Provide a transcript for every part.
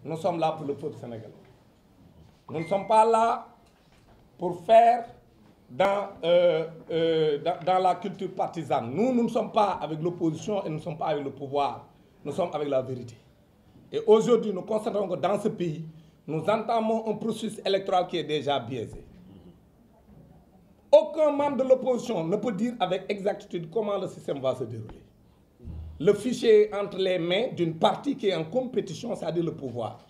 nous sommes là pour le peuple sénégalais. Nous ne sommes pas là pour faire dans la culture partisane. Nous ne sommes pas avec l'opposition et nous ne sommes pas avec le pouvoir. Nous sommes avec la vérité. Et aujourd'hui, nous constatons que dans ce pays, nous entamons un processus électoral qui est déjà biaisé. Aucun membre de l'opposition ne peut dire avec exactitude comment le système va se dérouler. Le fichier est entre les mains d'une partie qui est en compétition, c'est-à-dire le pouvoir.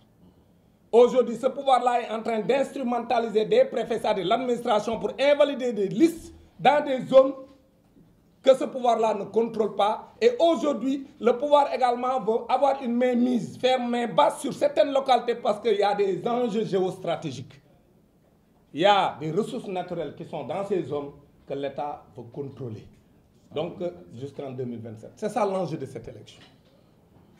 Aujourd'hui, ce pouvoir-là est en train d'instrumentaliser des préfets, c'est-à-dire l'administration, pour invalider des listes dans des zones que ce pouvoir-là ne contrôle pas. Et aujourd'hui, le pouvoir également veut avoir une mainmise, faire main basse sur certaines localités parce qu'il y a des enjeux géostratégiques. Il y a des ressources naturelles qui sont dans ces zones que l'État veut contrôler. Donc, jusqu'en 2027. C'est ça l'enjeu de cette élection.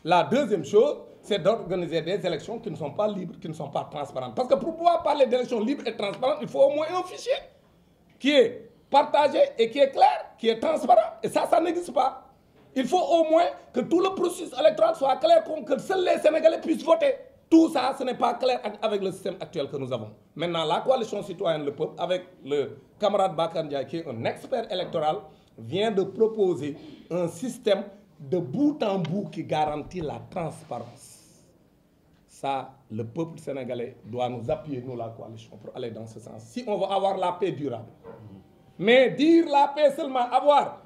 La deuxième chose, c'est d'organiser des élections qui ne sont pas libres, qui ne sont pas transparentes. Parce que pour pouvoir parler d'élections libres et transparentes, il faut au moins un fichier qui est partagé et qui est clair, qui est transparent. Et ça n'existe pas. Il faut au moins que tout le processus électoral soit clair, que seuls les Sénégalais puissent voter. Tout ça, ce n'est pas clair avec le système actuel que nous avons. Maintenant, la coalition citoyenne, le peuple, avec le camarade Bakar Ndiaye, qui est un expert électoral, vient de proposer un système de bout en bout qui garantit la transparence. Ça, le peuple sénégalais doit nous appuyer, nous, la coalition, pour aller dans ce sens. Si on veut avoir la paix durable. Mais dire la paix seulement, avoir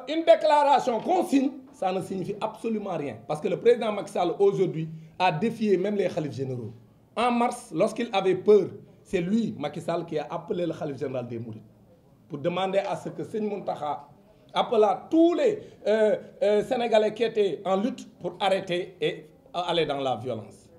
une déclaration qu'on signe, ça ne signifie absolument rien. Parce que le président Macky Sall, aujourd'hui, a défié même les khalifes généraux. En mars, lorsqu'il avait peur, c'est lui, Macky Sall, qui a appelé le khalife général des Mourides pour demander à ce que Seigne Mountakha appela tous les Sénégalais qui étaient en lutte pour arrêter et aller dans la violence.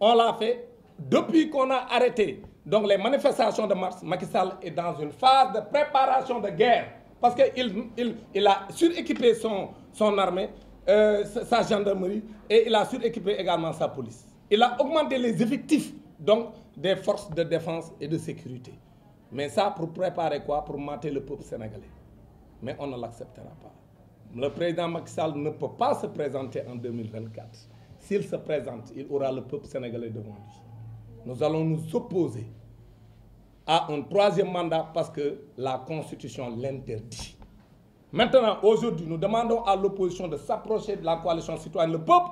On l'a fait. Depuis qu'on a arrêté donc les manifestations de mars, Macky Sall est dans une phase de préparation de guerre. Parce qu'il a suréquipé son armée, sa gendarmerie, et il a suréquipé également sa police. Il a augmenté les effectifs donc, des forces de défense et de sécurité. Mais ça, pour préparer quoi? Pour mater le peuple sénégalais. Mais on ne l'acceptera pas. Le président Macky Sall ne peut pas se présenter en 2024. S'il se présente, il aura le peuple sénégalais devant lui. Nous allons nous opposer à un troisième mandat parce que la Constitution l'interdit. Maintenant, aujourd'hui, nous demandons à l'opposition de s'approcher de la coalition citoyenne, le peuple,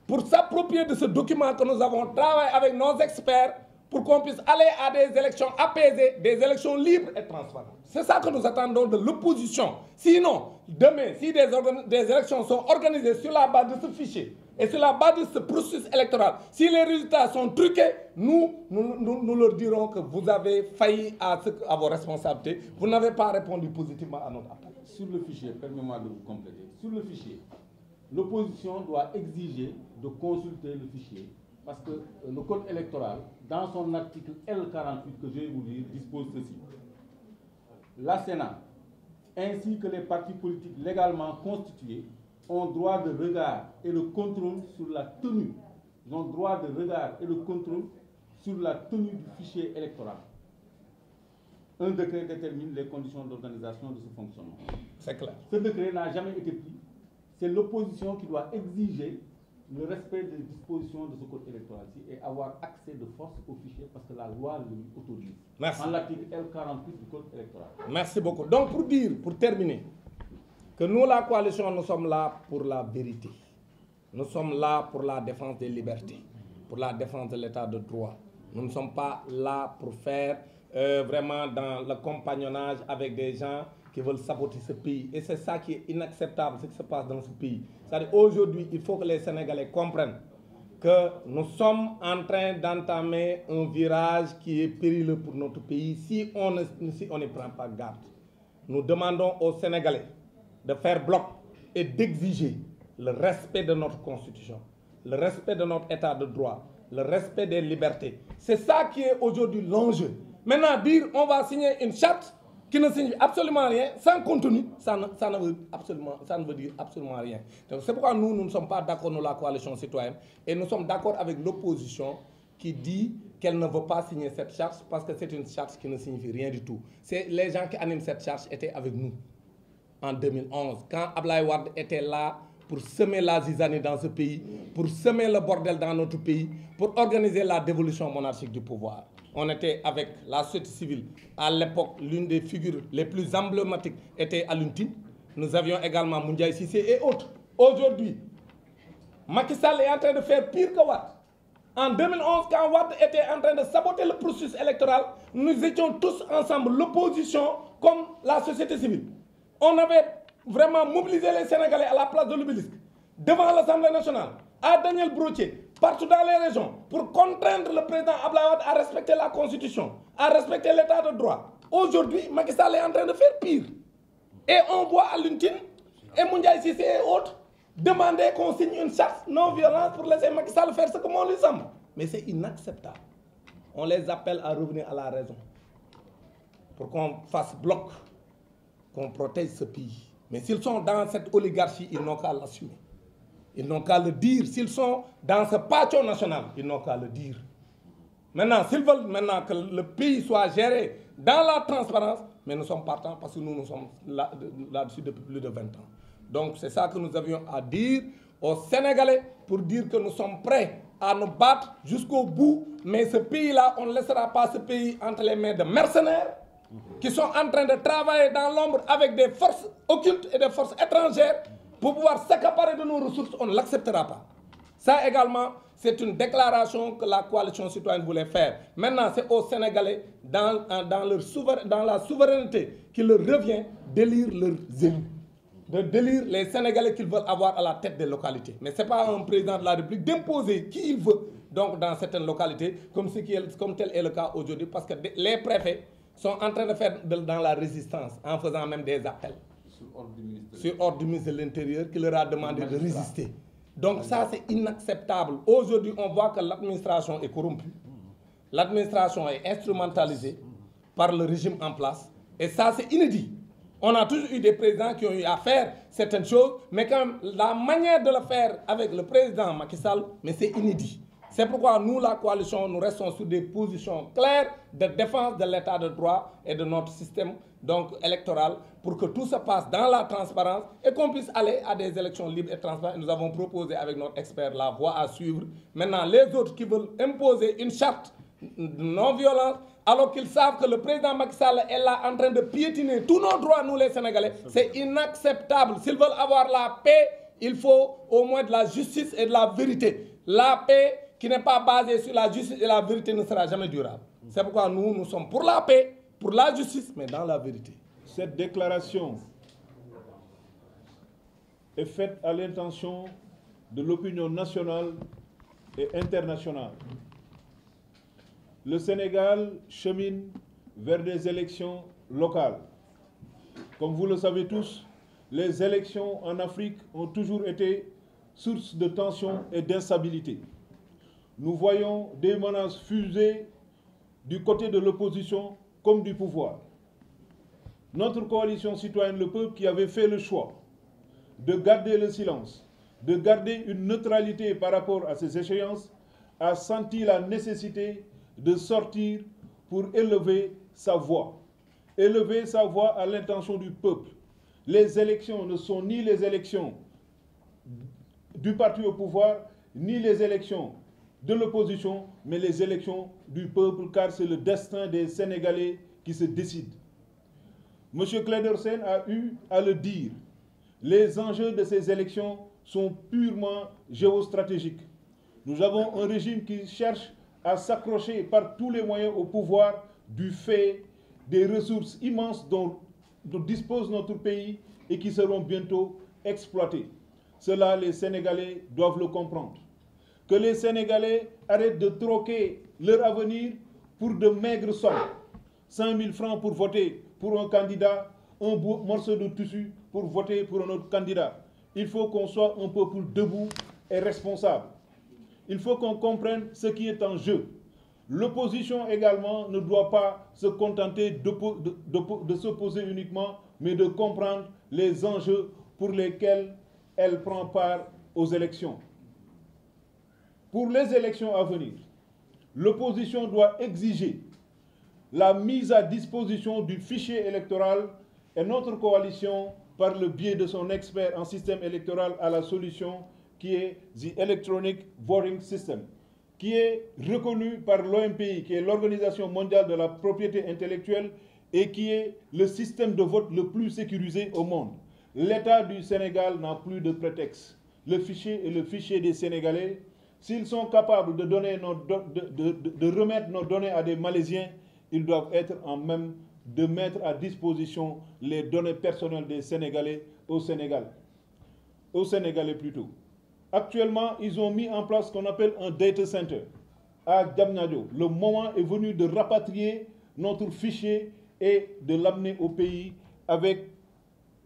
pour s'approprier de ce document que nous avons travaillé avec nos experts pour qu'on puisse aller à des élections apaisées, des élections libres et transparentes. C'est ça que nous attendons de l'opposition. Sinon, demain, si des élections sont organisées sur la base de ce fichier et sur la base de ce processus électoral, si les résultats sont truqués, nous leur dirons que vous avez failli à vos responsabilités. Vous n'avez pas répondu positivement à notre appel. Sur le fichier, permettez-moi de vous compléter. Sur le fichier, l'opposition doit exiger de consulter le fichier parce que le code électoral, dans son article L48 que je vais vous lire, dispose ceci. La Sénat, ainsi que les partis politiques légalement constitués, ont droit de regard et le contrôle sur la tenue. Ils ont droit de regard et le contrôle sur la tenue du fichier électoral. Un décret détermine les conditions d'organisation de ce fonctionnement. C'est clair. Ce décret n'a jamais été pris. C'est l'opposition qui doit exiger le respect des dispositions de ce code électoral-ci et avoir accès de force au fichier parce que la loi lui autorise. Merci. En l'article L48 du code électoral. Merci beaucoup. Donc pour terminer, que nous, la coalition, nous sommes là pour la vérité. Nous sommes là pour la défense des libertés, pour la défense de l'état de droit. Nous ne sommes pas là pour faire vraiment dans le compagnonnage avec des gens qui veulent saboter ce pays. Et c'est ça qui est inacceptable, ce qui se passe dans ce pays. C'est-à-dire aujourd'hui, il faut que les Sénégalais comprennent que nous sommes en train d'entamer un virage qui est périlleux pour notre pays si on ne prend pas garde. Nous demandons aux Sénégalais de faire bloc et d'exiger le respect de notre Constitution, le respect de notre état de droit, le respect des libertés. C'est ça qui est aujourd'hui l'enjeu. Maintenant, dire on va signer une charte qui ne signifie absolument rien, sans contenu, ça ne veut dire absolument rien. Donc c'est pourquoi nous ne sommes pas d'accord dans la coalition citoyenne et nous sommes d'accord avec l'opposition qui dit qu'elle ne veut pas signer cette charte parce que c'est une charte qui ne signifie rien du tout. Les gens qui animent cette charte étaient avec nous en 2011, quand Abdoulaye Wade était là pour semer la zizanie dans ce pays, pour semer le bordel dans notre pays, pour organiser la dévolution monarchique du pouvoir. On était avec la société civile. À l'époque, l'une des figures les plus emblématiques était Alioune Tine. Nous avions également Moundiaye Cissé et autres. Aujourd'hui, Macky Sall est en train de faire pire que Wade. En 2011, quand Wade était en train de saboter le processus électoral, nous étions tous ensemble, l'opposition comme la société civile. On avait vraiment mobilisé les Sénégalais à la place de l'Obélisque, devant l'Assemblée nationale, à Daniel Brottier, partout dans les régions, pour contraindre le président Abdoulaye Wade à respecter la Constitution, à respecter l'état de droit. Aujourd'hui, Macky Sall est en train de faire pire. Et on voit Alioune Tine et Moundiaye Cissé et autres demander qu'on signe une charte non-violence pour laisser Macky Sall faire ce que moi lui semble. Mais c'est inacceptable. On les appelle à revenir à la raison. Pour qu'on fasse bloc, qu'on protège ce pays. Mais s'ils sont dans cette oligarchie, ils n'ont qu'à l'assumer. Ils n'ont qu'à le dire. S'ils sont dans ce patio national, ils n'ont qu'à le dire. Maintenant, s'ils veulent maintenant que le pays soit géré dans la transparence, mais nous sommes partants parce que nous sommes là-dessus depuis plus de 20 ans. Donc c'est ça que nous avions à dire aux Sénégalais pour dire que nous sommes prêts à nous battre jusqu'au bout. Mais ce pays-là, on ne laissera pas ce pays entre les mains de mercenaires qui sont en train de travailler dans l'ombre avec des forces occultes et des forces étrangères pour pouvoir s'accaparer de nos ressources. On ne l'acceptera pas. Ça également, c'est une déclaration que la coalition citoyenne voulait faire. Maintenant, c'est aux Sénégalais, dans la souveraineté qui leur revient, d'élire leurs élus, de d'élire les Sénégalais qu'ils veulent avoir à la tête des localités. Mais ce n'est pas un président de la République d'imposer qui il veut donc, dans certaines localités, comme tel est le cas aujourd'hui, parce que les préfets sont en train de faire dans la résistance, en faisant même des appels sur ordre du ministre de l'Intérieur qui leur a demandé de résister. Donc ça, c'est inacceptable. Aujourd'hui, on voit que l'administration est corrompue. L'administration est instrumentalisée par le régime en place. Et ça, c'est inédit. On a toujours eu des présidents qui ont eu à faire certaines choses, mais quand même, la manière de le faire avec le président Macky Sall, mais c'est inédit. C'est pourquoi nous, la coalition, nous restons sur des positions claires de défense de l'état de droit et de notre système donc, électoral pour que tout se passe dans la transparence et qu'on puisse aller à des élections libres et transparentes. Et nous avons proposé avec notre expert la voie à suivre. Maintenant, les autres qui veulent imposer une charte de non-violence, alors qu'ils savent que le président Macky Sall est là en train de piétiner tous nos droits, nous les Sénégalais, c'est inacceptable. S'ils veulent avoir la paix, il faut au moins de la justice et de la vérité. La paix qui n'est pas basée sur la justice et la vérité ne sera jamais durable. C'est pourquoi nous sommes pour la paix, pour la justice, mais dans la vérité. Cette déclaration est faite à l'intention de l'opinion nationale et internationale. Le Sénégal chemine vers des élections locales. Comme vous le savez tous, les élections en Afrique ont toujours été source de tensions et d'instabilité. Nous voyons des menaces fusées du côté de l'opposition comme du pouvoir. Notre coalition citoyenne Le Peuple, qui avait fait le choix de garder le silence, de garder une neutralité par rapport à ces échéances, a senti la nécessité de sortir pour élever sa voix. Élever sa voix à l'intention du peuple. Les élections ne sont ni les élections du parti au pouvoir, ni les élections de l'opposition, mais les élections du peuple, car c'est le destin des Sénégalais qui se décide. M. Clédor Sène a eu à le dire. Les enjeux de ces élections sont purement géostratégiques. Nous avons un régime qui cherche à s'accrocher par tous les moyens au pouvoir du fait des ressources immenses dont dispose notre pays et qui seront bientôt exploitées. Cela, les Sénégalais doivent le comprendre. Que les Sénégalais arrêtent de troquer leur avenir pour de maigres sommes. 5 000 francs pour voter pour un candidat, un morceau de tissu pour voter pour un autre candidat. Il faut qu'on soit un peuple debout et responsable. Il faut qu'on comprenne ce qui est en jeu. L'opposition également ne doit pas se contenter de s'opposer uniquement, mais de comprendre les enjeux pour lesquels elle prend part aux élections. Pour les élections à venir, l'opposition doit exiger la mise à disposition du fichier électoral et notre coalition par le biais de son expert en système électoral à la solution qui est The Electronic Voting System, qui est reconnu par l'OMPI, qui est l'Organisation mondiale de la propriété intellectuelle et qui est le système de vote le plus sécurisé au monde. L'État du Sénégal n'a plus de prétexte. Le fichier est le fichier des Sénégalais. S'ils sont capables de remettre nos données à des Malaisiens, ils doivent être en même de mettre à disposition les données personnelles des Sénégalais au Sénégal. Au Sénégalais plutôt. Actuellement, ils ont mis en place ce qu'on appelle un data center à Diamniadio. Le moment est venu de rapatrier notre fichier et de l'amener au pays. Avec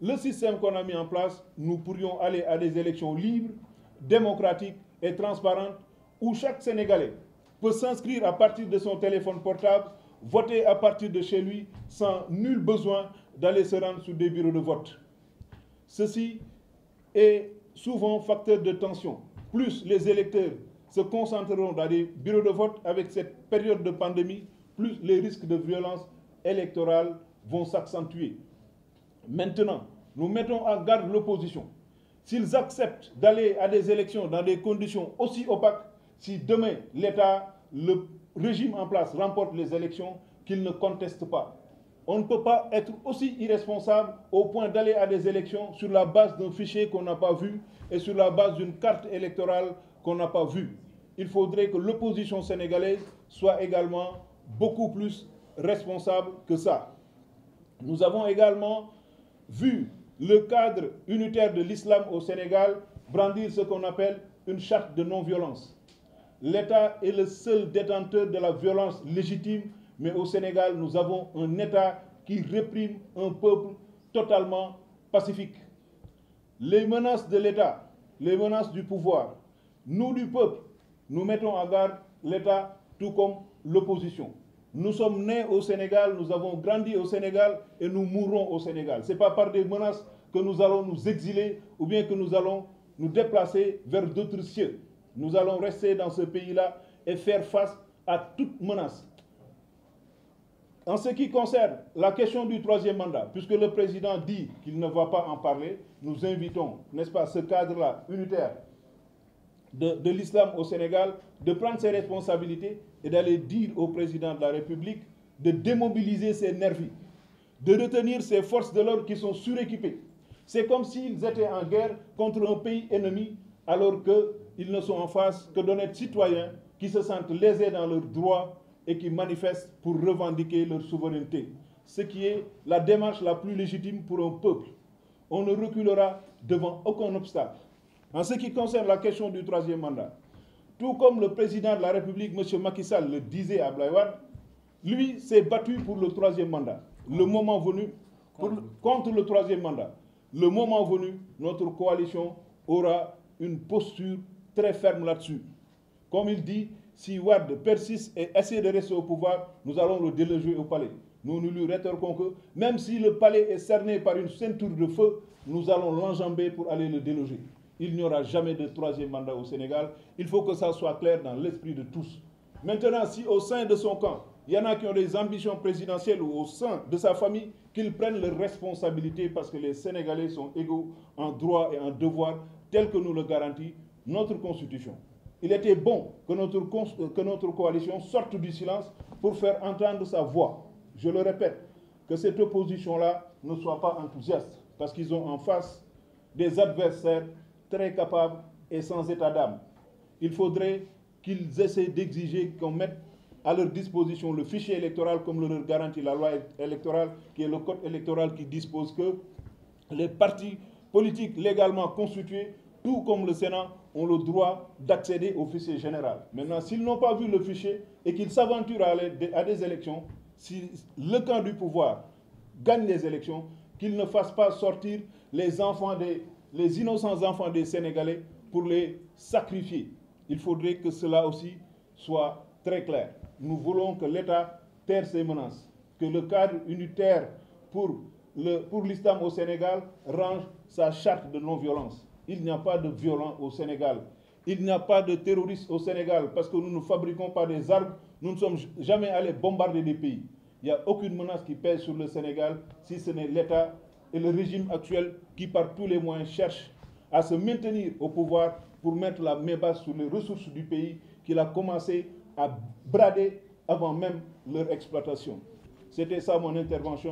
le système qu'on a mis en place, nous pourrions aller à des élections libres, démocratiques et transparentes où chaque Sénégalais peut s'inscrire à partir de son téléphone portable, voter à partir de chez lui sans nul besoin d'aller se rendre sur des bureaux de vote. Ceci est souvent facteur de tension. Plus les électeurs se concentreront dans des bureaux de vote avec cette période de pandémie, plus les risques de violence électorale vont s'accentuer. Maintenant, nous mettons en garde l'opposition. S'ils acceptent d'aller à des élections dans des conditions aussi opaques, si demain l'État, le régime en place remporte les élections, qu'ils ne contestent pas. On ne peut pas être aussi irresponsable au point d'aller à des élections sur la base d'un fichier qu'on n'a pas vu et sur la base d'une carte électorale qu'on n'a pas vue. Il faudrait que l'opposition sénégalaise soit également beaucoup plus responsable que ça. Nous avons également vu le cadre unitaire de l'islam au Sénégal brandir ce qu'on appelle une charte de non-violence. L'État est le seul détenteur de la violence légitime, mais au Sénégal, nous avons un État qui réprime un peuple totalement pacifique. Les menaces de l'État, les menaces du pouvoir, nous du peuple, nous mettons en garde l'État tout comme l'opposition. Nous sommes nés au Sénégal, nous avons grandi au Sénégal et nous mourrons au Sénégal. Ce n'est pas par des menaces que nous allons nous exiler ou bien que nous allons nous déplacer vers d'autres cieux. Nous allons rester dans ce pays-là et faire face à toute menace. En ce qui concerne la question du troisième mandat, puisque le président dit qu'il ne va pas en parler, nous invitons, n'est-ce pas, ce cadre-là unitaire de l'islam au Sénégal, de prendre ses responsabilités et d'aller dire au président de la République de démobiliser ses nervis, de retenir ses forces de l'ordre qui sont suréquipées. C'est comme s'ils étaient en guerre contre un pays ennemi, alors qu'ils ne sont en face que d'honnêtes citoyens qui se sentent lésés dans leurs droits et qui manifestent pour revendiquer leur souveraineté. Ce qui est la démarche la plus légitime pour un peuple. On ne reculera devant aucun obstacle. En ce qui concerne la question du troisième mandat, tout comme le président de la République, M. Macky Sall, le disait à Abdoulaye Wade, lui s'est battu pour le troisième mandat. Le moment venu, contre le troisième mandat. Le moment venu, notre coalition aura une posture très ferme là-dessus. Comme il dit, si Wade persiste et essaie de rester au pouvoir, nous allons le déloger au palais. Nous lui rétorquons que même si le palais est cerné par une ceinture de feu, nous allons l'enjamber pour aller le déloger. Il n'y aura jamais de troisième mandat au Sénégal. Il faut que ça soit clair dans l'esprit de tous. Maintenant, si au sein de son camp, il y en a qui ont des ambitions présidentielles ou au sein de sa famille, qu'ils prennent leurs responsabilités parce que les Sénégalais sont égaux en droit et en devoir, tel que nous le garantit notre Constitution. Il était bon que notre coalition sorte du silence pour faire entendre sa voix. Je le répète, que cette opposition-là ne soit pas enthousiaste, parce qu'ils ont en face des adversaires très capables et sans état d'âme. Il faudrait qu'ils essaient d'exiger qu'on mette à leur disposition le fichier électoral comme le leur garantit la loi électorale, qui est le code électoral qui dispose que les partis politiques légalement constitués, tout comme le Sénat, ont le droit d'accéder au fichier général. Maintenant, s'ils n'ont pas vu le fichier et qu'ils s'aventurent à des élections, si le camp du pouvoir gagne les élections, qu'ils ne fassent pas sortir les innocents enfants des Sénégalais pour les sacrifier. Il faudrait que cela aussi soit très clair. Nous voulons que l'État taire ses menaces, que le cadre unitaire pour l'islam au Sénégal range sa charte de non-violence. Il n'y a pas de violents au Sénégal. Il n'y a pas de terroristes au Sénégal parce que nous ne fabriquons pas des armes. Nous ne sommes jamais allés bombarder des pays. Il n'y a aucune menace qui pèse sur le Sénégal si ce n'est l'État et le régime actuel qui par tous les moyens cherche à se maintenir au pouvoir pour mettre la main basse sur les ressources du pays qu'il a commencé à brader avant même leur exploitation. C'était ça mon intervention.